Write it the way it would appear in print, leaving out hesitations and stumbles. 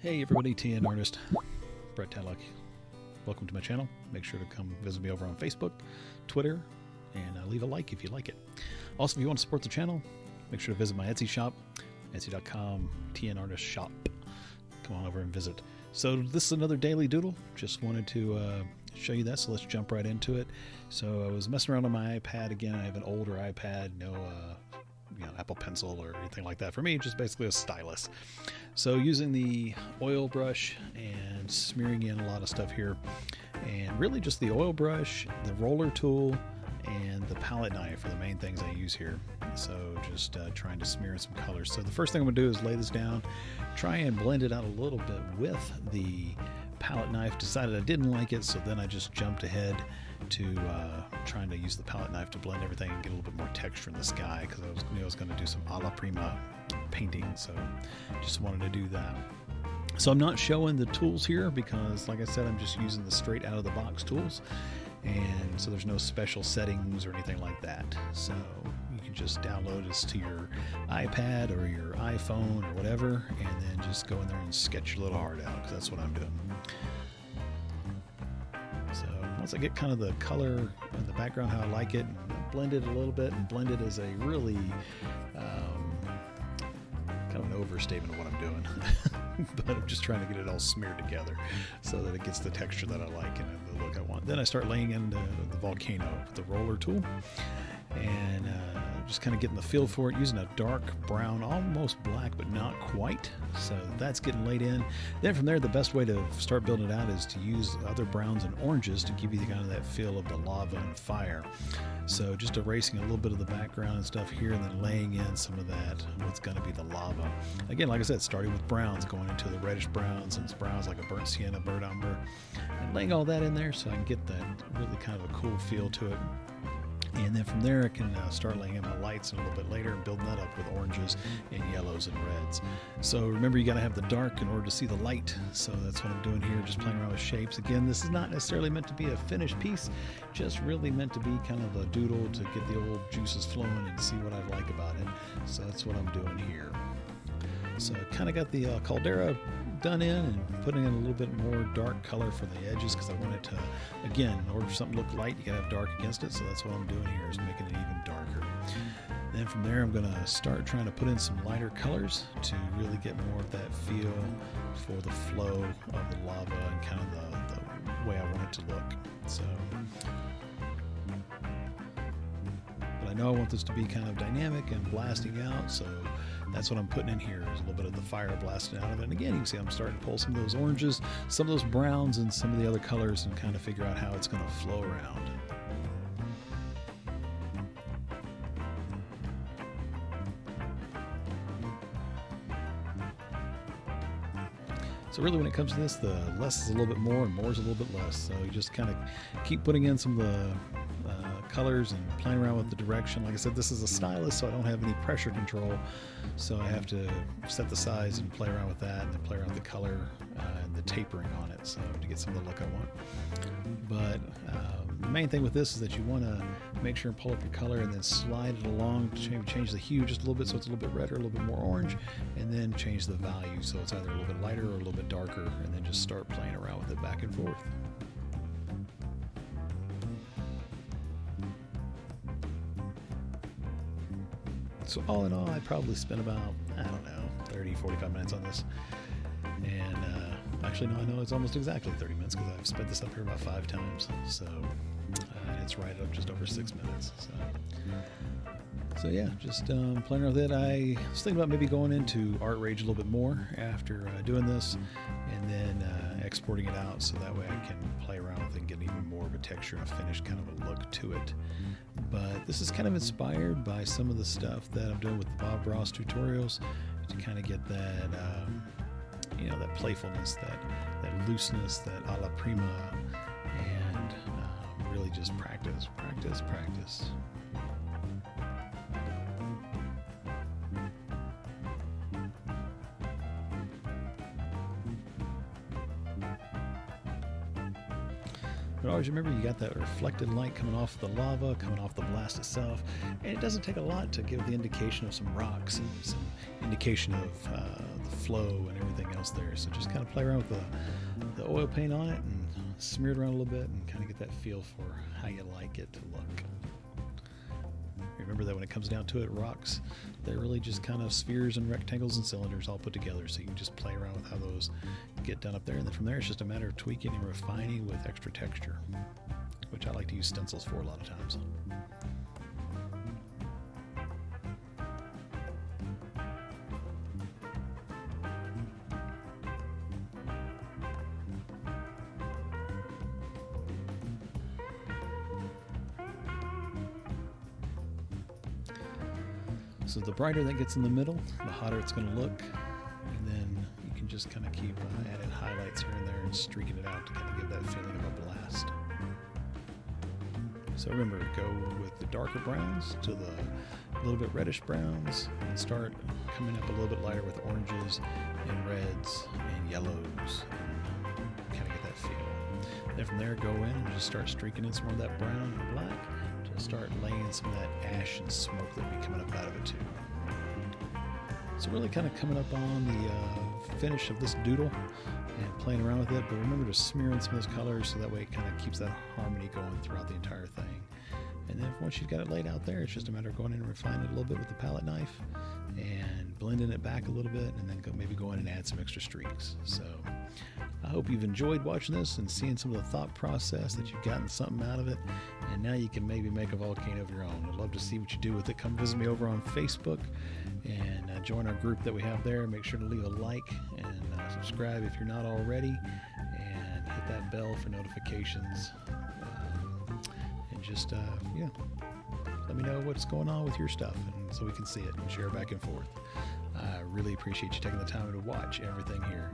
Hey everybody, TN Artist, Brett Tadlock. Welcome to my channel. Make sure to come visit me over on Facebook, Twitter, and leave a like if you like it. Also, if you want to support the channel, make sure to visit my Etsy shop, etsy.com, TN Artist Shop. Come on over and visit. So this is another daily doodle. Just wanted to show you that, so let's jump right into it. So I was messing around on my iPad again. I have an older iPad, no Apple Pencil or anything like that. For me, just basically a stylus. So using the oil brush and smearing in a lot of stuff here, and really just the oil brush, the roller tool, and the palette knife are the main things I use here. So just trying to smear in some colors. So the first thing I'm going to do is lay this down, try and blend it out a little bit with the palette knife. Decided I didn't like it, so then I just jumped ahead to trying to use the palette knife to blend everything and get a little bit more texture in the sky, because I was going to do some a la prima painting, so just wanted to do that. So I'm not showing the tools here because, like I said, I'm just using the straight out of the box tools, and so there's no special settings or anything like that. So you can just download this to your iPad or your iPhone or whatever, and then just go in there and sketch your little heart out, because that's what I'm doing. So once I get kind of the color in the background how I like it, blend it a little bit, and blend it is a really kind of an overstatement of what I'm doing. But I'm just trying to get it all smeared together so that it gets the texture that I like and the look I want. Then I start laying in the Volcano with the roller tool, and just kind of getting the feel for it, using a dark brown, almost black, but not quite. So that's getting laid in. Then from there, the best way to start building it out is to use other browns and oranges to give you the kind of that feel of the lava and fire. So just erasing a little bit of the background and stuff here, and then laying in some of that, what's going to be the lava. Again, like I said, starting with browns, going into the reddish browns, and it's browns like a burnt sienna, burnt umber, and laying all that in there so I can get that really kind of a cool feel to it. And then from there I can start laying in my lights a little bit later and building that up with oranges and yellows and reds. So remember, you got to have the dark in order to see the light. So that's what I'm doing here, just playing around with shapes. Again, this is not necessarily meant to be a finished piece, just really meant to be kind of a doodle to get the old juices flowing and see what I like about it. So that's what I'm doing here. So I kind of got the caldera done in and putting in a little bit more dark color for the edges, because I want it to, again, in order for something to look light, you gotta have dark against it. So that's what I'm doing here, is making it even darker. Then from there, I'm gonna start trying to put in some lighter colors to really get more of that feel for the flow of the lava and kind of the way I want it to look. So, but I know I want this to be kind of dynamic and blasting out, so that's what I'm putting in here, is a little bit of the fire blasting out of it. And again, you can see I'm starting to pull some of those oranges, some of those browns, and some of the other colors, and kind of figure out how it's going to flow around. So really, when it comes to this, the less is a little bit more and more is a little bit less. So you just kind of keep putting in some of the colors and playing around with the direction. Like I said, this is a stylus, so I don't have any pressure control, so I have to set the size and play around with that, and then play around with the color and the tapering on it, so to get some of the look I want. But the main thing with this is that you want to make sure and pull up your color and then slide it along, change the hue just a little bit so it's a little bit redder, a little bit more orange, and then change the value so it's either a little bit lighter or a little bit darker, and then just start playing around with it back and forth. So all in all, I probably spent about, I don't know, 30, 45 minutes on this. And actually, no, I know it's almost exactly 30 minutes, because I've sped this up here about 5 times. So it's right up just over 6 minutes. So yeah, just playing around with it. I was thinking about maybe going into Artrage a little bit more after doing this, and then exporting it out, so that way I can play around with it and get even more of a texture and a finished kind of a look to it. But this is kind of inspired by some of the stuff that I'm doing with the Bob Ross tutorials, to kind of get that, that playfulness, that looseness, that a la prima, and really just practice. But always remember, you got that reflected light coming off the lava, coming off the blast itself, and it doesn't take a lot to give the indication of some rocks and some indication of the flow and everything else there. So just kind of play around with the oil paint on it and smear it around a little bit and kind of get that feel for how you like it to look. Remember that when it comes down to it, rocks, they're really just kind of spheres and rectangles and cylinders all put together, so you can just play around with how those get done up there, and then from there it's just a matter of tweaking and refining with extra texture, which I like to use stencils for a lot of times. So the brighter that gets in the middle, the hotter it's going to look, and then you can just kind of keep adding highlights here and there and streaking it out to kind of give that feeling of a blast. So remember, go with the darker browns to the little bit reddish browns, and start coming up a little bit lighter with oranges and reds and yellows, and kind of get that feel. Then from there, go in and just start streaking in some more of that brown and black. Start laying some of that ash and smoke that will be coming up out of it too. So really kind of coming up on the finish of this doodle and playing around with it, but remember to smear in some of those colors so that way it kind of keeps that harmony going throughout the entire thing. And then once you've got it laid out there, it's just a matter of going in and refining it a little bit with the palette knife and blending it back a little bit, and then maybe go in and add some extra streaks. So I hope you've enjoyed watching this and seeing some of the thought process, that you've gotten something out of it, and now you can maybe make a volcano of your own. I'd love to see what you do with it. Come visit me over on Facebook and join our group that we have there. Make sure to leave a like and subscribe if you're not already, and hit that bell for notifications, and just yeah, let me know what's going on with your stuff, and so we can see it and share back and forth. I really appreciate you taking the time to watch everything here.